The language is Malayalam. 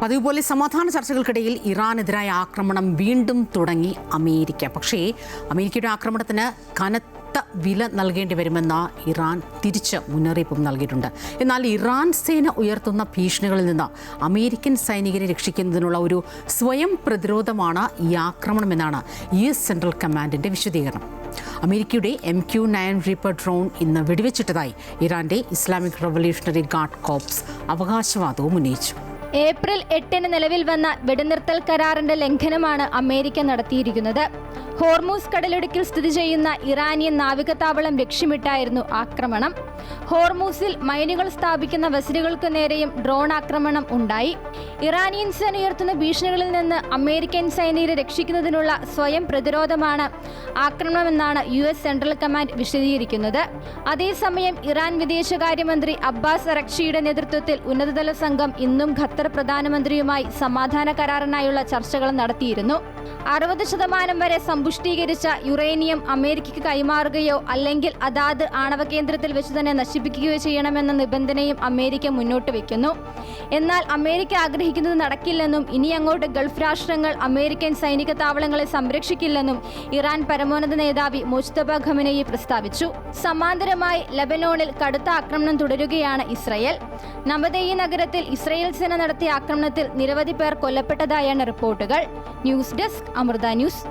പതിവ് പോലെ സമാധാന ചർച്ചകൾക്കിടയിൽ ഇറാനെതിരായ ആക്രമണം വീണ്ടും തുടങ്ങി അമേരിക്ക. പക്ഷേ അമേരിക്കയുടെ ആക്രമണത്തിന് കനത്ത വില നൽകേണ്ടി വരുമെന്ന് ഇറാൻ തിരിച്ച് മുന്നറിയിപ്പും നൽകിയിട്ടുണ്ട്. എന്നാൽ ഇറാൻ സേന ഉയർത്തുന്ന ഭീഷണികളിൽ നിന്ന് അമേരിക്കൻ സൈനികരെ രക്ഷിക്കുന്നതിനുള്ള ഒരു സ്വയം പ്രതിരോധമാണ് ഈ ആക്രമണമെന്നാണ് US സെൻട്രൽ കമാൻഡിന്റെ വിശദീകരണം. അമേരിക്കയുടെ MQ-9 റീപ്പർ ഡ്രോൺ ഇന്ന് വെടിവെച്ചിട്ടതായി ഇറാന്റെ ഇസ്ലാമിക് റവല്യൂഷണറി ഗാർഡ് കോർപ്സ് അവകാശവാദവും ഉന്നയിച്ചു. ഏപ്രിൽ 8-ന് നിലവിൽ വന്ന വെടിനിർത്തൽ കരാറിന്റെ ലംഘനമാണ് അമേരിക്ക നടത്തിയിരിക്കുന്നത്. ഹോർമൂസ് കടലിടുക്കിൽ സ്ഥിതി ചെയ്യുന്ന ഇറാനിയൻ നാവികത്താവളം ലക്ഷ്യമിട്ടായിരുന്നു ആക്രമണം. ഹോർമൂസിൽ മൈനുകൾ സ്ഥാപിക്കുന്ന വെസലുകൾക്ക് നേരെയും ഡ്രോൺ ആക്രമണം ഉണ്ടായി. ഇറാനിയൻ സേന ഉയർത്തുന്ന ഭീഷണികളിൽ നിന്ന് അമേരിക്കൻ സൈനികരെ രക്ഷിക്കുന്നതിനുള്ള സ്വയം പ്രതിരോധമാണ് ആക്രമണമെന്നാണ് US സെൻട്രൽ കമാൻഡ് വിശദീകരിക്കുന്നത്. അതേസമയം ഇറാൻ വിദേശകാര്യമന്ത്രി അബ്ബാസ് അറക്ചിയുടെ നേതൃത്വത്തിൽ ഉന്നതതല സംഘം ഇന്നും ഖത്തർ പ്രധാനമന്ത്രിയുമായി സമാധാന കരാറിനായുള്ള ചർച്ചകൾ നടത്തിയിരുന്നു. 60% വരെ സമ്പുഷ്ടീകരിച്ച യുറേനിയം അമേരിക്കയ്ക്ക് കൈമാറുകയോ അല്ലെങ്കിൽ അതാത് ആണവ കേന്ദ്രത്തിൽ വെച്ച് തന്നെ നശിപ്പിക്കുകയോ ചെയ്യണമെന്ന നിബന്ധനയും അമേരിക്ക മുന്നോട്ട് വയ്ക്കുന്നു. എന്നാൽ അമേരിക്ക ആഗ്രഹിക്കുന്നത് നടക്കില്ലെന്നും ഇനി അങ്ങോട്ട് ഗൾഫ് രാഷ്ട്രങ്ങൾ അമേരിക്കൻ സൈനിക താവളങ്ങളെ സംരക്ഷിക്കില്ലെന്നും ഇറാൻ പരമോന്നത നേതാവ് മുജ്തബ ഖമനേയി പ്രസ്താവിച്ചു. സമാന്തരമായി ലബനോണിൽ കടുത്ത ആക്രമണം തുടരുകയാണ് ഇസ്രയേൽ. നവദെയി നഗരത്തിൽ ഇസ്രയേൽ സേന നടത്തിയ ആക്രമണത്തിൽ നിരവധി പേർ കൊല്ലപ്പെട്ടതായാണ് റിപ്പോർട്ടുകൾ. News desk Amrita news.